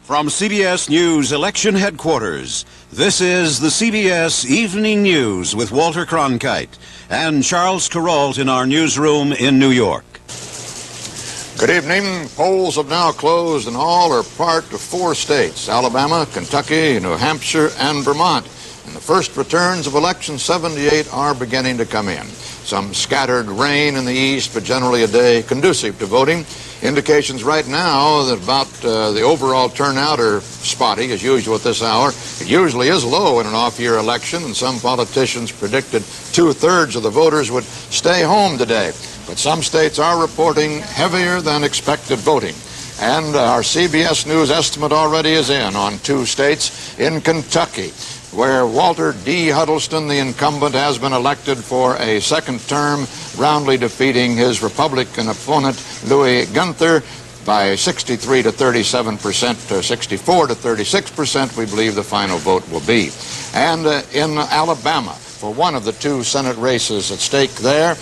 From CBS News Election Headquarters, this is the CBS Evening News with Walter Cronkite and Charles Kuralt in our newsroom in New York. Good evening. Polls have now closed in all or part of 4 states, Alabama, Kentucky, New Hampshire, and Vermont. And the first returns of Election 78 are beginning to come in. Some scattered rain in the east, but generally a day conducive to voting. Indications right now that about the overall turnout are spotty, as usual at this hour. It usually is low in an off-year election, and some politicians predicted 2/3 of the voters would stay home today. But some states are reporting heavier than expected voting. And our CBS News estimate already is in on 2 states in Kentucky, where Walter D. Huddleston, the incumbent, has been elected for a second term, roundly defeating his Republican opponent, Louis Gunther, by 63 to 37%, 64 to 36%, we believe the final vote will be. And in Alabama, for one of the 2 Senate races at stake there,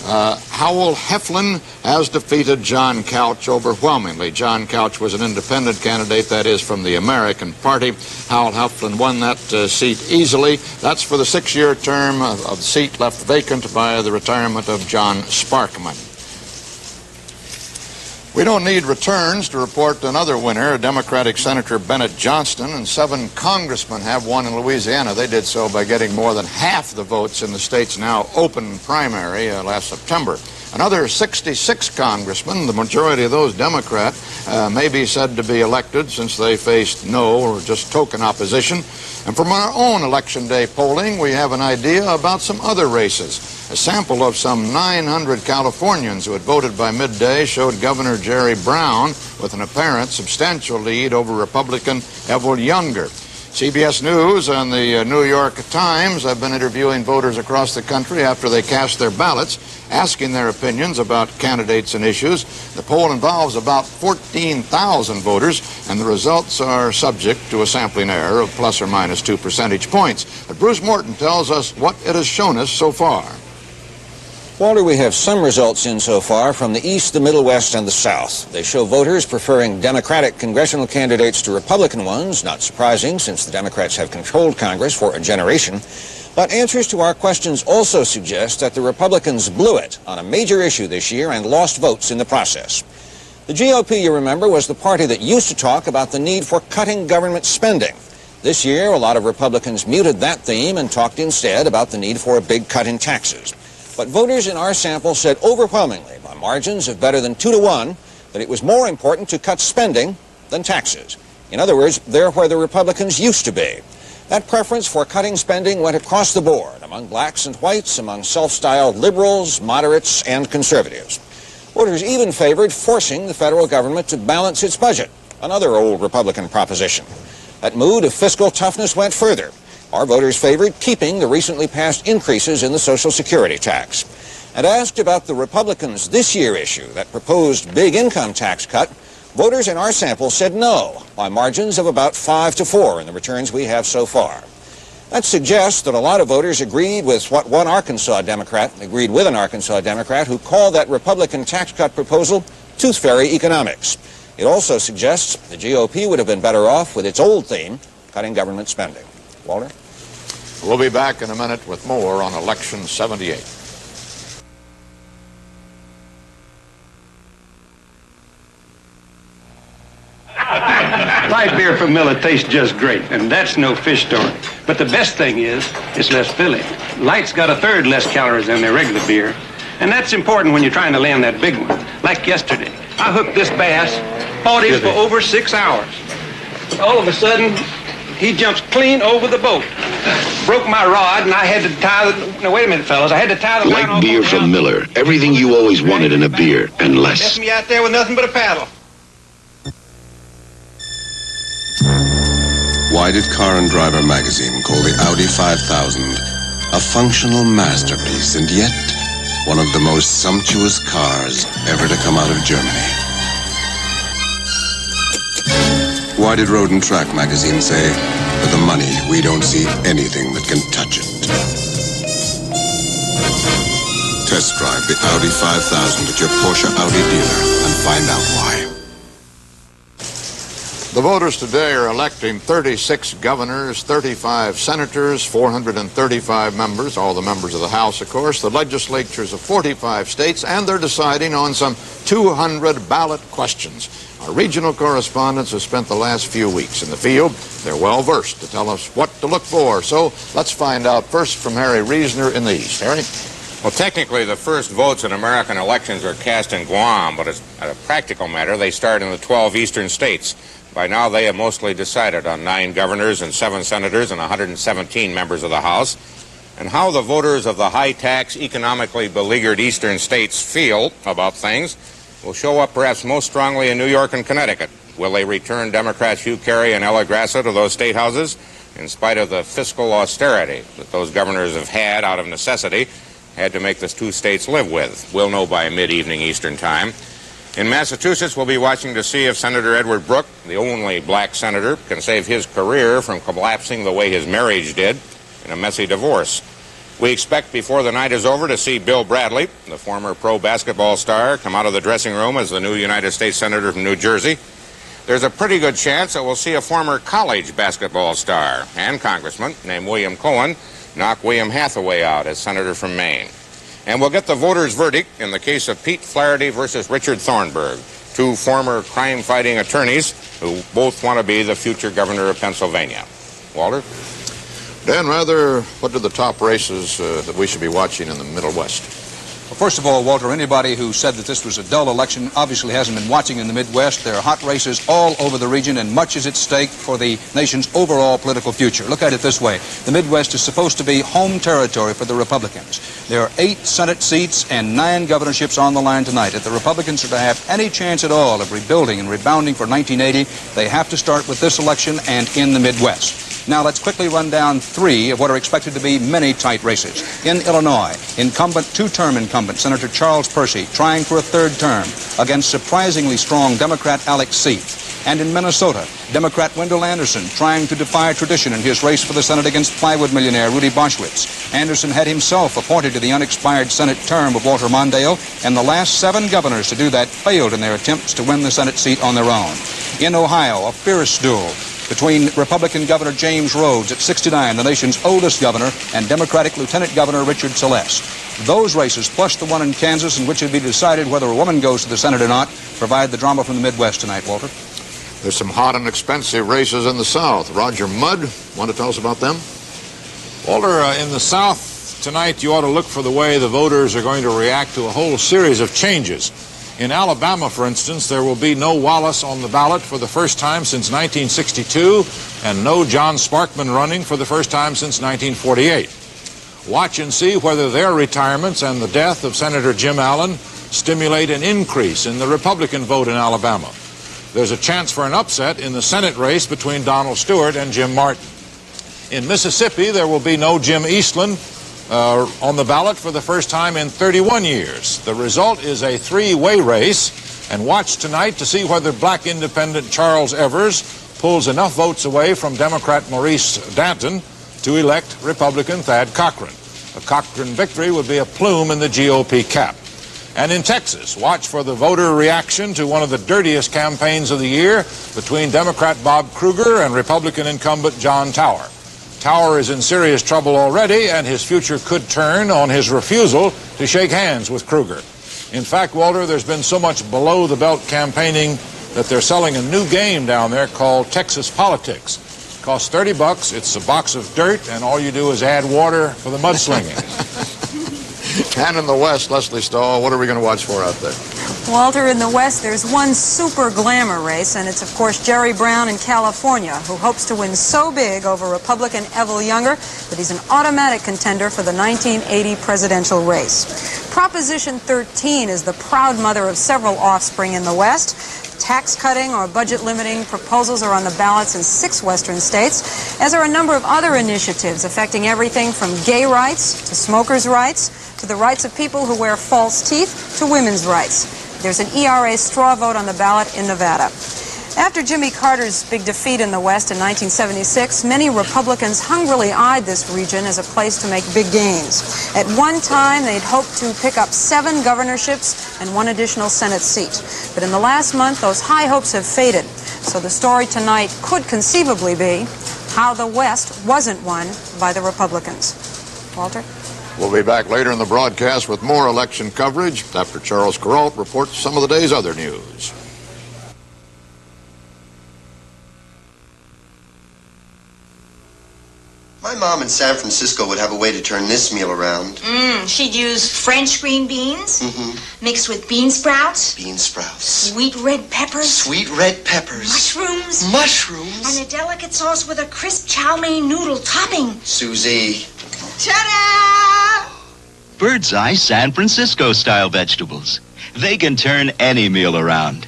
Howell Heflin has defeated John Couch overwhelmingly. John Couch was an independent candidate, that is from the American Party. Howell Heflin won that seat easily. That's for the 6-year term of the seat left vacant by the retirement of John Sparkman. We don't need returns to report another winner, Democratic Senator Bennett Johnston, and 7 congressmen have won in Louisiana. They did so by getting more than half the votes in the state's now open primary last September. Another 66 congressmen, the majority of those Democrat, may be said to be elected since they faced no or just token opposition. And from our own Election Day polling, we have an idea about some other races. A sample of some 900 Californians who had voted by midday showed Governor Jerry Brown with an apparent substantial lead over Republican Evel Younger. CBS News and the New York Times have been interviewing voters across the country after they cast their ballots, asking their opinions about candidates and issues. The poll involves about 14,000 voters, and the results are subject to a sampling error of plus or minus 2 percentage points. But Bruce Morton tells us what it has shown us so far. Walter, we have some results in so far from the East, the Middle West, and the South. They show voters preferring Democratic congressional candidates to Republican ones, not surprising since the Democrats have controlled Congress for a generation. But answers to our questions also suggest that the Republicans blew it on a major issue this year and lost votes in the process. The GOP, you remember, was the party that used to talk about the need for cutting government spending. This year, a lot of Republicans muted that theme and talked instead about the need for a big cut in taxes. But voters in our sample said overwhelmingly, by margins of better than 2 to 1, that it was more important to cut spending than taxes. In other words, they're where the Republicans used to be. That preference for cutting spending went across the board, among blacks and whites, among self-styled liberals, moderates, and conservatives. Voters even favored forcing the federal government to balance its budget, another old Republican proposition. That mood of fiscal toughness went further. Our voters favored keeping the recently passed increases in the Social Security tax. And asked about the Republicans' this year issue, that proposed big income tax cut, voters in our sample said no, by margins of about 5 to 4 in the returns we have so far. That suggests that a lot of voters agreed with what an Arkansas Democrat who called that Republican tax cut proposal tooth fairy economics. It also suggests the GOP would have been better off with its old theme, cutting government spending. Walter? We'll be back in a minute with more on Election 78. Light beer from Miller tastes just great, and that's no fish story. But the best thing is, it's less filling. Light's got 1/3 less calories than their regular beer, and that's important when you're trying to land that big one. Like yesterday, I hooked this bass, fought him for over 6 hours. All of a sudden, he jumps clean over the boat. Broke my rod, and I had to tie the... No, wait a minute, fellas. I had to tie the line off. Light beer from Miller. Everything you always wanted in a beer, and less. Left me out there with nothing but a paddle. Why did Car and Driver magazine call the Audi 5000 a functional masterpiece, and yet one of the most sumptuous cars ever to come out of Germany? Why did Road and Track magazine say, for the money, we don't see anything that can touch it? Test drive the Audi 5000 at your Porsche Audi dealer and find out why. The voters today are electing 36 governors, 35 senators, 435 members, all the members of the House, of course, the legislatures of 45 states, and they're deciding on some 200 ballot questions. Our regional correspondents have spent the last few weeks in the field. They're well versed to tell us what to look for. So let's find out first from Harry Reasoner in the East. Harry? Well, technically, the first votes in American elections are cast in Guam, but as a practical matter, they start in the 12 eastern states. By now, they have mostly decided on 9 governors and 7 senators and 117 members of the House. And how the voters of the high-tax, economically beleaguered eastern states feel about things will show up perhaps most strongly in New York and Connecticut. Will they return Democrats Hugh Carey and Ella Grassa to those state houses, in spite of the fiscal austerity that those governors have had out of necessity, had to make the 2 states live with? We'll know by mid-evening Eastern time. In Massachusetts, we'll be watching to see if Senator Edward Brooke, the only black senator, can save his career from collapsing the way his marriage did in a messy divorce. We expect before the night is over to see Bill Bradley, the former pro basketball star, come out of the dressing room as the new United States Senator from New Jersey. There's a pretty good chance that we'll see a former college basketball star and congressman named William Cohen knock William Hathaway out as senator from Maine. And we'll get the voters' verdict in the case of Pete Flaherty versus Richard Thornburg, 2 former crime-fighting attorneys who both want to be the future governor of Pennsylvania. Walter? Dan Rather, what are the top races that we should be watching in the Middle West? Well, first of all, Walter, anybody who said that this was a dull election obviously hasn't been watching in the Midwest. There are hot races all over the region, and much is at stake for the nation's overall political future. Look at it this way. The Midwest is supposed to be home territory for the Republicans. There are 8 Senate seats and 9 governorships on the line tonight. If the Republicans are to have any chance at all of rebuilding and rebounding for 1980, they have to start with this election and in the Midwest. Now, let's quickly run down 3 of what are expected to be many tight races. In Illinois, two-term incumbent Senator Charles Percy trying for a 3rd term against surprisingly strong Democrat Alex Seith. And in Minnesota, Democrat Wendell Anderson trying to defy tradition in his race for the Senate against plywood millionaire Rudy Boschwitz. Anderson had himself appointed to the unexpired Senate term of Walter Mondale, and the last 7 governors to do that failed in their attempts to win the Senate seat on their own. In Ohio, a fierce duel between Republican Governor James Rhodes at 69, the nation's oldest governor, and Democratic Lieutenant Governor Richard Celeste. Those races, plus the one in Kansas in which it will be decided whether a woman goes to the Senate or not, provide the drama from the Midwest tonight, Walter. There's some hot and expensive races in the South. Roger Mudd, want to tell us about them? Walter, in the South tonight, you ought to look for the way the voters are going to react to a whole series of changes. In Alabama, for instance, there will be no Wallace on the ballot for the first time since 1962, and no John Sparkman running for the first time since 1948. Watch and see whether their retirements and the death of Senator Jim Allen stimulate an increase in the Republican vote in Alabama. There's a chance for an upset in the Senate race between Donald Stewart and Jim Martin. In Mississippi, there will be no Jim Eastland on the ballot for the first time in 31 years. The result is a 3-way race, and watch tonight to see whether black independent Charles Evers pulls enough votes away from Democrat Maurice Danton to elect Republican Thad Cochran. A Cochran victory would be a plume in the GOP cap. And in Texas, watch for the voter reaction to one of the dirtiest campaigns of the year between Democrat Bob Kruger and Republican incumbent John Tower. Tower is in serious trouble already, and his future could turn on his refusal to shake hands with Kruger. In fact, Walter, there's been so much below-the-belt campaigning that they're selling a new game down there called Texas Politics. It costs $30, it's a box of dirt, and all you do is add water for the mudslinging. And in the West, Leslie Stahl, what are we going to watch for out there? Walter, in the West, there's one super glamour race, and it's, of course, Jerry Brown in California, who hopes to win so big over Republican Evel Younger that he's an automatic contender for the 1980 presidential race. Proposition 13 is the proud mother of several offspring in the West. Tax cutting or budget limiting proposals are on the ballots in 6 western states, as are a number of other initiatives affecting everything from gay rights to smokers' rights to the rights of people who wear false teeth to women's rights. There's an ERA straw vote on the ballot in Nevada. After Jimmy Carter's big defeat in the West in 1976, many Republicans hungrily eyed this region as a place to make big gains. At one time, they'd hoped to pick up 7 governorships and 1 additional Senate seat. But in the last month, those high hopes have faded. So the story tonight could conceivably be how the West wasn't won by the Republicans. Walter? We'll be back later in the broadcast with more election coverage after Charles Kuralt reports some of the day's other news. My mom in San Francisco would have a way to turn this meal around. She'd use French green beans mixed with bean sprouts. Bean sprouts. Sweet red peppers. Sweet red peppers. Mushrooms. Mushrooms. And a delicate sauce with a crisp chow mein noodle topping. Susie. Ta-da! Bird's Eye San Francisco-style vegetables. They can turn any meal around.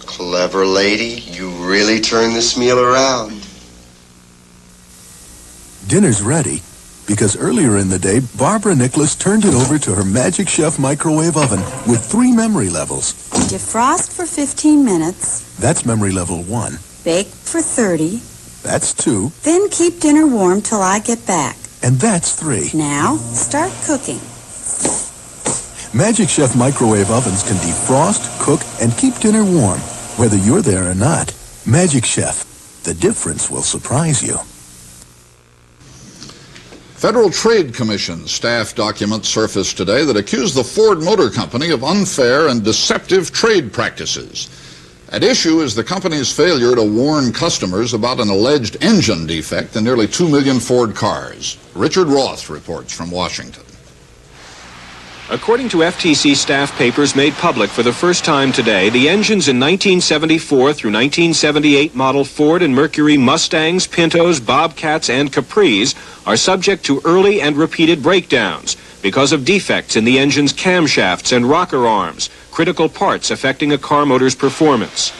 Clever lady. You really turned this meal around. Dinner's ready, because earlier in the day, Barbara Nicholas turned it over to her Magic Chef microwave oven with 3 memory levels. Defrost for 15 minutes. That's memory level 1. Bake for 30. That's 2. Then keep dinner warm till I get back. And that's 3. Now, start cooking. Magic Chef microwave ovens can defrost, cook, and keep dinner warm, whether you're there or not. Magic Chef. The difference will surprise you. Federal Trade Commission staff documents surfaced today that accuse the Ford Motor Company of unfair and deceptive trade practices. At issue is the company's failure to warn customers about an alleged engine defect in nearly 2 million Ford cars. Richard Roth reports from Washington. According to FTC staff papers made public for the first time today, the engines in 1974 through 1978 model Ford and Mercury Mustangs, Pintos, Bobcats, and Capris are subject to early and repeated breakdowns because of defects in the engine's camshafts and rocker arms, critical parts affecting a car motor's performance.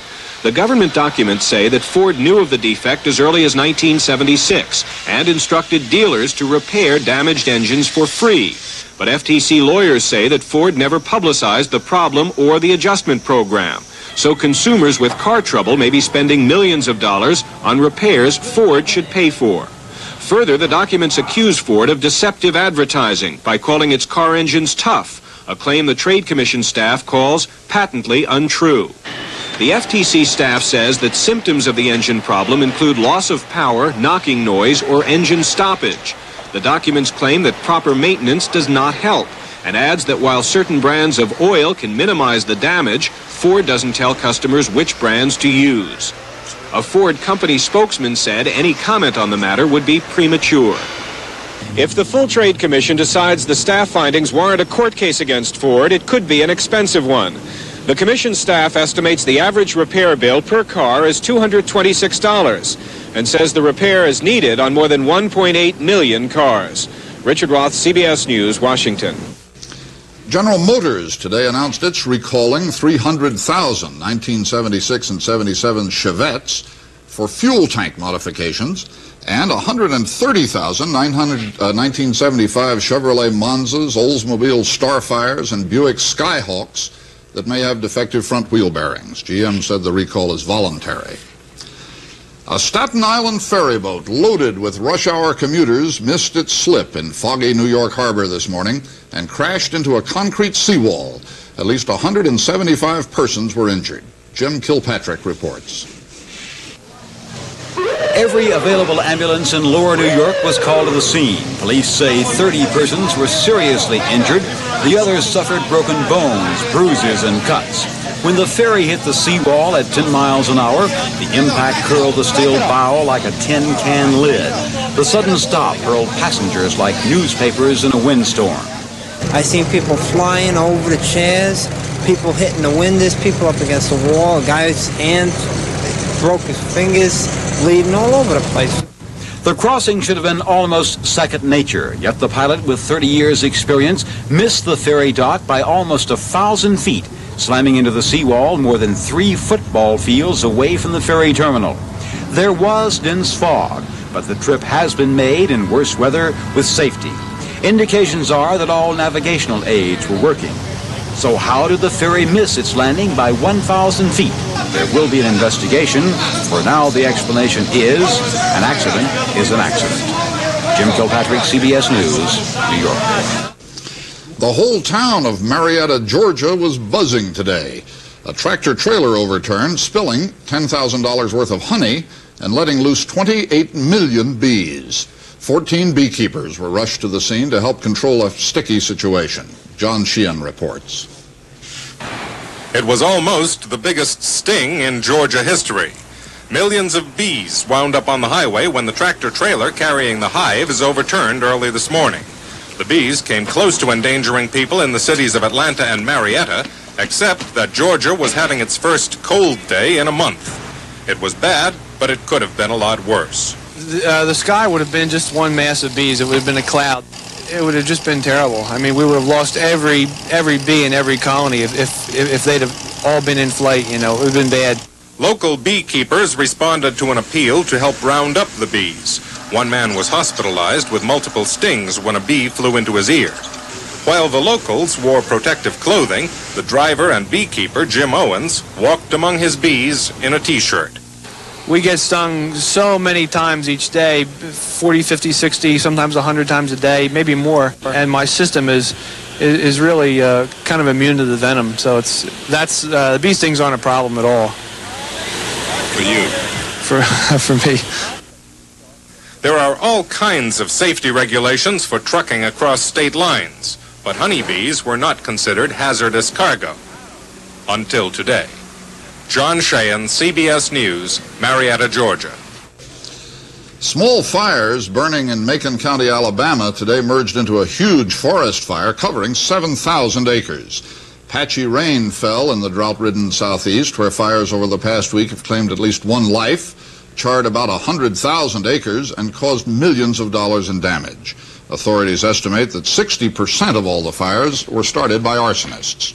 The government documents say that Ford knew of the defect as early as 1976 and instructed dealers to repair damaged engines for free. But FTC lawyers say that Ford never publicized the problem or the adjustment program. So consumers with car trouble may be spending millions of dollars on repairs Ford should pay for. Further, the documents accuse Ford of deceptive advertising by calling its car engines tough, a claim the Trade Commission staff calls patently untrue. The FTC staff says that symptoms of the engine problem include loss of power, knocking noise, or engine stoppage. The documents claim that proper maintenance does not help, and adds that while certain brands of oil can minimize the damage, Ford doesn't tell customers which brands to use. A Ford company spokesman said any comment on the matter would be premature. If the full Trade Commission decides the staff findings warrant a court case against Ford, it could be an expensive one. The commission staff estimates the average repair bill per car is $226 and says the repair is needed on more than 1.8 million cars. Richard Roth, CBS News, Washington. General Motors today announced it's recalling 300,000 1976 and 77 Chevettes for fuel tank modifications and 130,000 1975 Chevrolet Monzas, Oldsmobile Starfires, and Buick Skyhawks that may have defective front wheel bearings. GM said the recall is voluntary. A Staten Island ferry boat loaded with rush-hour commuters missed its slip in foggy New York Harbor this morning and crashed into a concrete seawall. At least 175 persons were injured. Jim Kilpatrick reports. Every available ambulance in lower New York was called to the scene. Police say 30 persons were seriously injured. The others suffered broken bones, bruises, and cuts. When the ferry hit the seawall at 10 miles an hour, the impact curled the steel bow like a tin can lid. The sudden stop hurled passengers like newspapers in a windstorm. I seen people flying over the chairs, people hitting the windows, people up against the wall, a guy's hand broke his fingers, bleeding all over the place. The crossing should have been almost second nature, yet the pilot with 30 years experience missed the ferry dock by almost 1,000 feet, slamming into the seawall more than 3 football fields away from the ferry terminal. There was dense fog, but the trip has been made in worse weather with safety. Indications are that all navigational aids were working. So how did the ferry miss its landing by 1,000 feet? There will be an investigation. For now, the explanation is an accident is an accident. Jim Kilpatrick, CBS News, New York. The whole town of Marietta, Georgia was buzzing today. A tractor-trailer overturned, spilling $10,000 worth of honey and letting loose 28 million bees. 14 beekeepers were rushed to the scene to help control a sticky situation. John Sheehan reports. It was almost the biggest sting in Georgia history. Millions of bees wound up on the highway when the tractor-trailer carrying the hive is overturned early this morning. The bees came close to endangering people in the cities of Atlanta and Marietta, except that Georgia was having its first cold day in a month. It was bad, but it could have been a lot worse. The sky would have been just one mass of bees. It would have been a cloud. It would have just been terrible. I mean, we would have lost every bee in every colony if they'd have all been in flight, you know. It would have been bad. Local beekeepers responded to an appeal to help round up the bees. One man was hospitalized with multiple stings when a bee flew into his ear. While the locals wore protective clothing, the driver and beekeeper, Jim Owens, walked among his bees in a T-shirt. We get stung so many times each day, 40, 50, 60, sometimes 100 times a day, maybe more. And my system is really kind of immune to the venom. So the bee stings aren't a problem at all. For you? For me. There are all kinds of safety regulations for trucking across state lines, but honeybees were not considered hazardous cargo until today. John Sheehan, CBS News, Marietta, Georgia. Small fires burning in Macon County, Alabama today merged into a huge forest fire covering 7,000 acres. Patchy rain fell in the drought-ridden southeast, where fires over the past week have claimed at least one life, charred about 100,000 acres, and caused millions of dollars in damage. Authorities estimate that 60% of all the fires were started by arsonists.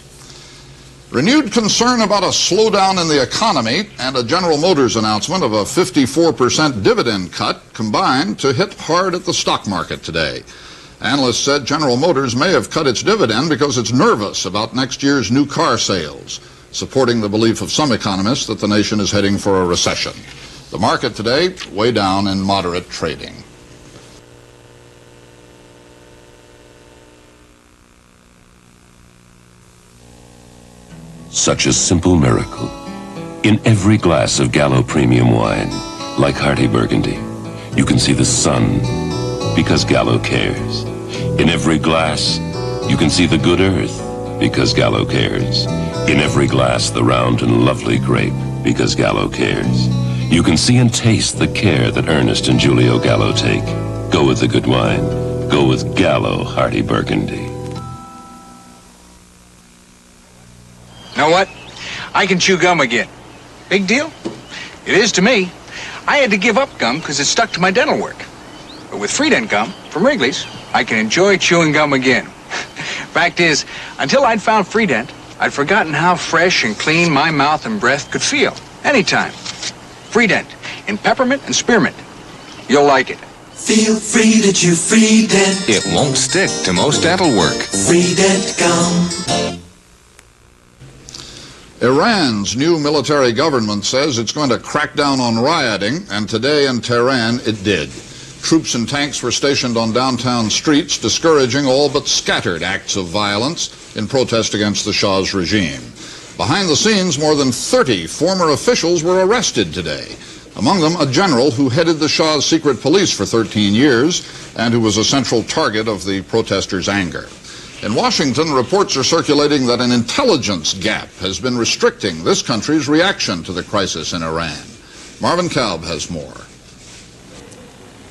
Renewed concern about a slowdown in the economy and a General Motors announcement of a 54% dividend cut combined to hit hard at the stock market today. Analysts said General Motors may have cut its dividend because it's nervous about next year's new car sales, supporting the belief of some economists that the nation is heading for a recession. The market today, way down in moderate trading. Such a simple miracle. In every glass of Gallo Premium wine, like Hearty Burgundy, you can see the sun because Gallo cares. In every glass, you can see the good earth because Gallo cares. In every glass, the round and lovely grape because Gallo cares. You can see and taste the care that Ernest and Giulio Gallo take. Go with the good wine. Go with Gallo Hearty Burgundy. Know what? I can chew gum again. Big deal? It is to me. I had to give up gum because it stuck to my dental work. But with Freedent gum from Wrigley's, I can enjoy chewing gum again. Fact is, until I'd found Freedent, I'd forgotten how fresh and clean my mouth and breath could feel. Anytime. Freedent in peppermint and spearmint. You'll like it. Feel free to chew Freedent. It won't stick to most dental work. Freedent gum. Iran's new military government says it's going to crack down on rioting, and today in Tehran it did. Troops and tanks were stationed on downtown streets, discouraging all but scattered acts of violence in protest against the Shah's regime. Behind the scenes, more than 30 former officials were arrested today. Among them, a general who headed the Shah's secret police for 13 years and who was a central target of the protesters' anger. In Washington, reports are circulating that an intelligence gap has been restricting this country's reaction to the crisis in Iran. Marvin Kalb has more.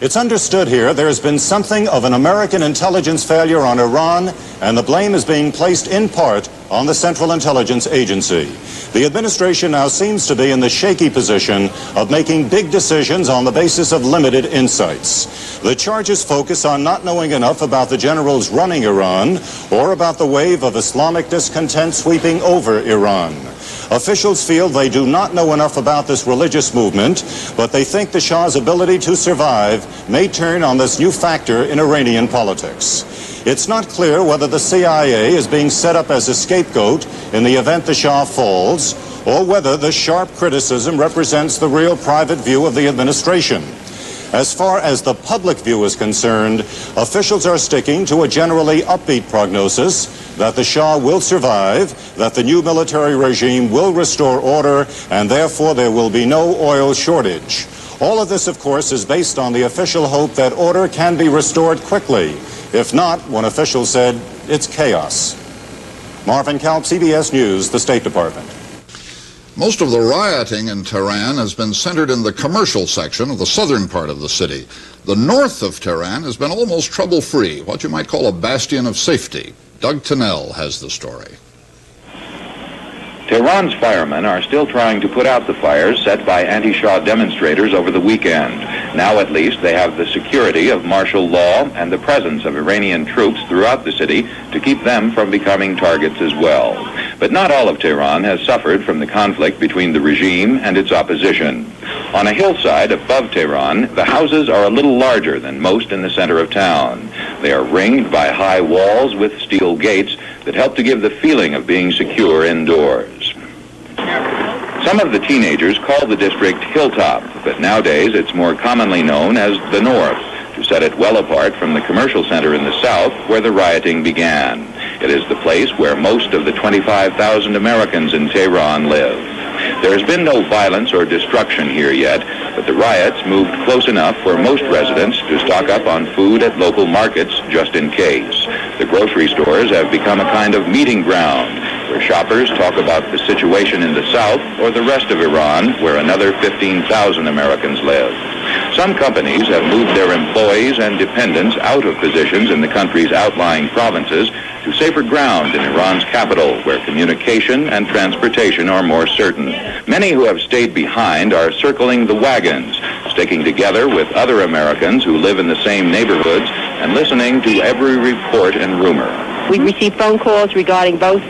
It's understood here there has been something of an American intelligence failure on Iran, and the blame is being placed in part on the Central Intelligence Agency. The administration now seems to be in the shaky position of making big decisions on the basis of limited insights. The charges focus on not knowing enough about the generals running Iran or about the wave of Islamic discontent sweeping over Iran. Officials feel they do not know enough about this religious movement, but they think the Shah's ability to survive may turn on this new factor in Iranian politics. It's not clear whether the CIA is being set up as a scapegoat in the event the Shah falls, or whether the sharp criticism represents the real private view of the administration. As far as the public view is concerned, officials are sticking to a generally upbeat prognosis that the Shah will survive, that the new military regime will restore order, and therefore there will be no oil shortage. All of this, of course, is based on the official hope that order can be restored quickly. If not, one official said, it's chaos. Marvin Kalb, CBS News, the State Department. Most of the rioting in Tehran has been centered in the commercial section of the southern part of the city. The north of Tehran has been almost trouble-free, what you might call a bastion of safety. Doug Tennell has the story. Tehran's firemen are still trying to put out the fires set by anti-Shah demonstrators over the weekend. Now at least they have the security of martial law and the presence of Iranian troops throughout the city to keep them from becoming targets as well. But not all of Tehran has suffered from the conflict between the regime and its opposition. On a hillside above Tehran, the houses are a little larger than most in the center of town. They are ringed by high walls with steel gates that help to give the feeling of being secure indoors. Some of the teenagers call the district Hilltop, but nowadays it's more commonly known as the North, to set it well apart from the commercial center in the South where the rioting began. It is the place where most of the 25,000 Americans in Tehran live. There has been no violence or destruction here yet, but the riots moved close enough for most residents to stock up on food at local markets just in case. The grocery stores have become a kind of meeting ground where shoppers talk about the situation in the South or the rest of Iran, where another 15,000 Americans live. Some companies have moved their employees and dependents out of positions in the country's outlying provinces to safer ground in Iran's capital, where communication and transportation are more certain. Many who have stayed behind are circling the wagons, sticking together with other Americans who live in the same neighborhoods and listening to every report and rumor. We receive phone calls regarding both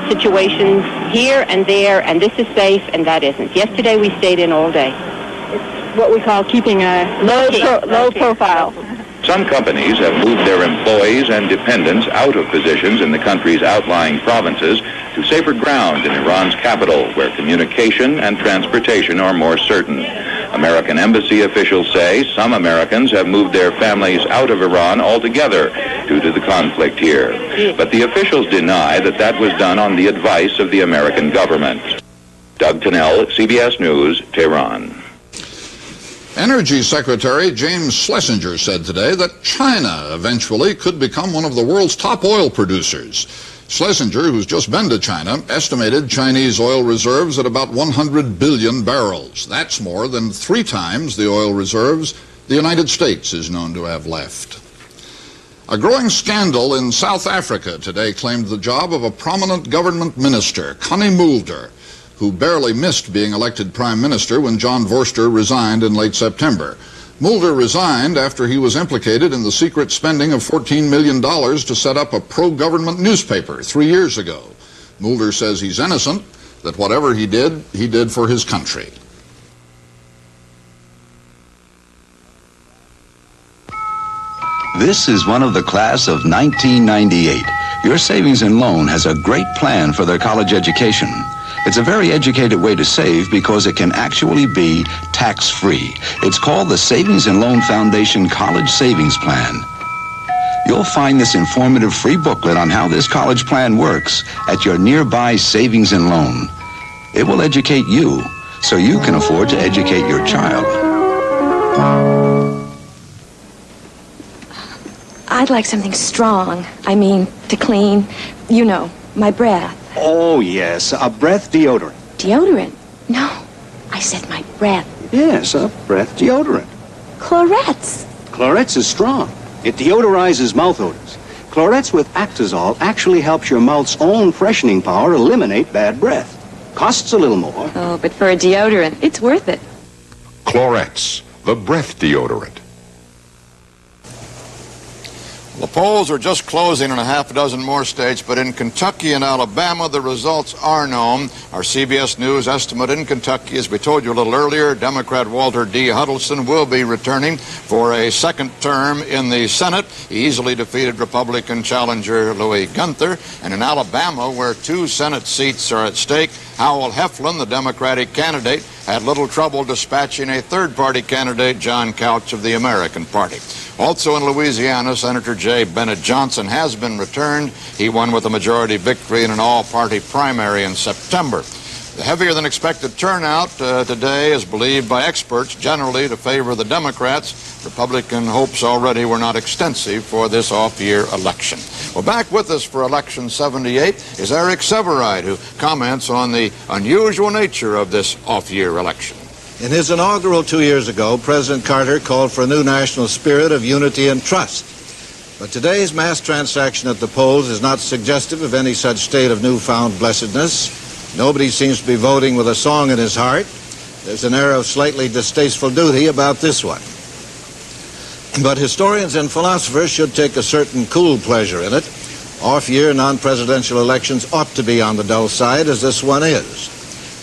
situations here and there, and this is safe and that isn't. Yesterday we stayed in all day. It's what we call keeping a low profile. Some companies have moved their employees and dependents out of positions in the country's outlying provinces to safer ground in Iran's capital, where communication and transportation are more certain. American embassy officials say some Americans have moved their families out of Iran altogether due to the conflict here. But the officials deny that that was done on the advice of the American government. Doug Tennell, CBS News, Tehran. Energy Secretary James Schlesinger said today that China eventually could become one of the world's top oil producers. Schlesinger, who's just been to China, estimated Chinese oil reserves at about 100 billion barrels. That's more than 3 times the oil reserves the United States is known to have left. A growing scandal in South Africa today claimed the job of a prominent government minister, Connie Mulder, who barely missed being elected prime minister when John Vorster resigned in late September. Mulder resigned after he was implicated in the secret spending of $14 million to set up a pro-government newspaper 3 years ago. Mulder says he's innocent, that whatever he did for his country. This is one of the class of 1998. Your savings and loan has a great plan for their college education. It's a very educated way to save because it can actually be tax-free. It's called the Savings and Loan Foundation College Savings Plan. You'll find this informative free booklet on how this college plan works at your nearby Savings and Loan. It will educate you so you can afford to educate your child. I'd like something strong. I mean, to clean, you know, my breath. Oh, yes, a breath deodorant. Deodorant? No, I said my breath. Yes, a breath deodorant. Clorettes. Clorettes is strong. It deodorizes mouth odors. Clorettes with Actazol actually helps your mouth's own freshening power eliminate bad breath. Costs a little more. Oh, but for a deodorant, it's worth it. Clorettes, the breath deodorant. The polls are just closing in a half a dozen more states, but in Kentucky and Alabama, the results are known. Our CBS News estimate in Kentucky, as we told you a little earlier, Democrat Walter D. Huddleston will be returning for a second term in the Senate. He easily defeated Republican challenger Louis Gunther. And in Alabama, where 2 Senate seats are at stake, Howell Heflin, the Democratic candidate, had little trouble dispatching a third-party candidate, John Couch of the American Party. Also in Louisiana, Senator J. Bennett Johnson has been returned. He won with a majority victory in an all-party primary in September. The heavier-than-expected turnout today is believed by experts generally to favor the Democrats. Republican hopes already were not extensive for this off-year election. Well, back with us for Election 78 is Eric Severide, who comments on the unusual nature of this off-year election. In his inaugural 2 years ago, President Carter called for a new national spirit of unity and trust. But today's mass transaction at the polls is not suggestive of any such state of newfound blessedness. Nobody seems to be voting with a song in his heart. There's an air of slightly distasteful duty about this one. But historians and philosophers should take a certain cool pleasure in it. Off-year non-presidential elections ought to be on the dull side, as this one is.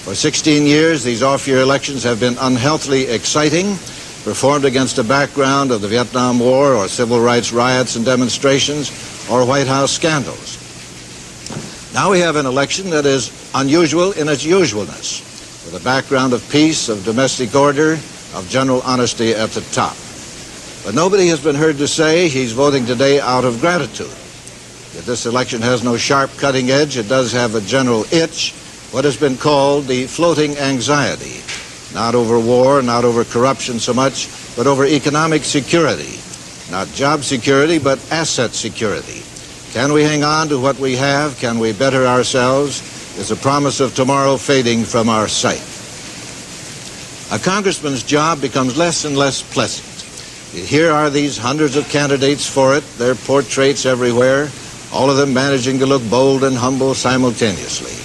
For 16 years, these off-year elections have been unhealthily exciting, performed against a background of the Vietnam War or civil rights riots and demonstrations or White House scandals. Now we have an election that is unusual in its usualness, with a background of peace, of domestic order, of general honesty at the top. But nobody has been heard to say he's voting today out of gratitude. If this election has no sharp cutting edge, it does have a general itch, what has been called the floating anxiety, not over war, not over corruption so much, but over economic security. Not job security, but asset security. Can we hang on to what we have? Can we better ourselves? Is the promise of tomorrow fading from our sight? A congressman's job becomes less and less pleasant. Here are these hundreds of candidates for it, their portraits everywhere, all of them managing to look bold and humble simultaneously.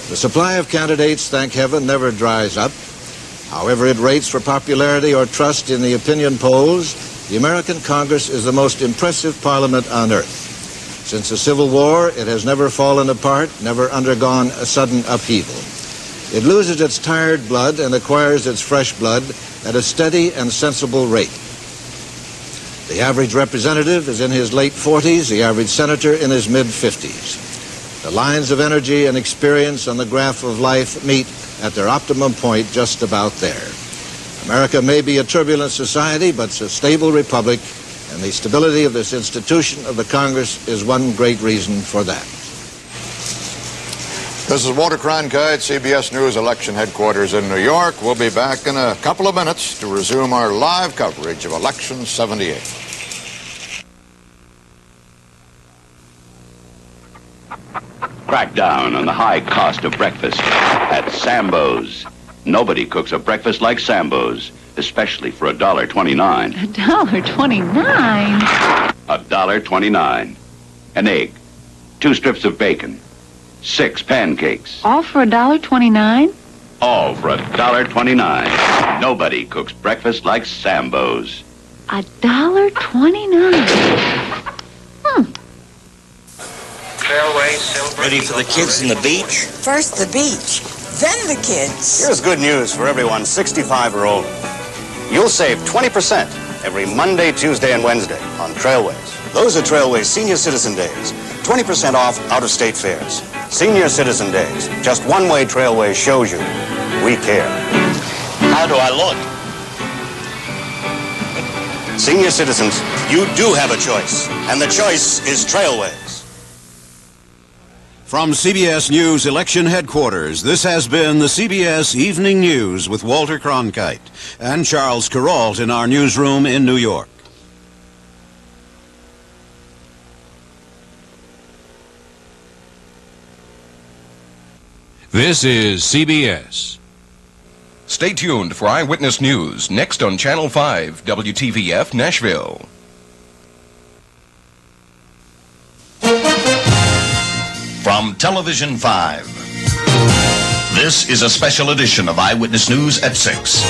The supply of candidates, thank heaven, never dries up. However it rates for popularity or trust in the opinion polls, the American Congress is the most impressive parliament on earth. Since the Civil War, it has never fallen apart, never undergone a sudden upheaval. It loses its tired blood and acquires its fresh blood at a steady and sensible rate. The average representative is in his late 40s, the average senator in his mid-50s. The lines of energy and experience on the graph of life meet at their optimum point just about there. America may be a turbulent society, but it's a stable republic, and the stability of this institution of the Congress is one great reason for that. This is Walter Cronkite, CBS News Election Headquarters in New York. We'll be back in a couple of minutes to resume our live coverage of Election 78. Crack down on the high cost of breakfast at Sambo's. Nobody cooks a breakfast like Sambo's, especially for $1.29. $1.29? $1.29. An egg, 2 strips of bacon, 6 pancakes. All for $1.29? All for $1.29. Nobody cooks breakfast like Sambo's. $1.29. Ready for the kids in the beach? First the beach, then the kids. Here's good news for everyone 65 or older. You'll save 20% every Monday, Tuesday, and Wednesday on Trailways. Those are Trailways Senior Citizen Days. 20% off out-of-state fares. Senior Citizen Days. Just one way Trailways shows you we care. How do I look? Senior citizens, you do have a choice, and the choice is Trailways. From CBS News Election Headquarters, this has been the CBS Evening News with Walter Cronkite and Charles Kuralt in our newsroom in New York. This is CBS. Stay tuned for Eyewitness News next on Channel 5, WTVF Nashville. From Television 5, this is a special edition of Eyewitness News at 6.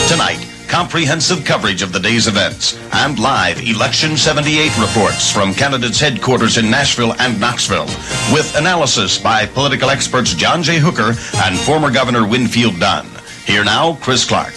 Tonight, comprehensive coverage of the day's events and live Election 78 reports from candidates' headquarters in Nashville and Knoxville, with analysis by political experts John J. Hooker and former Governor Winfield Dunn. Here now, Chris Clark.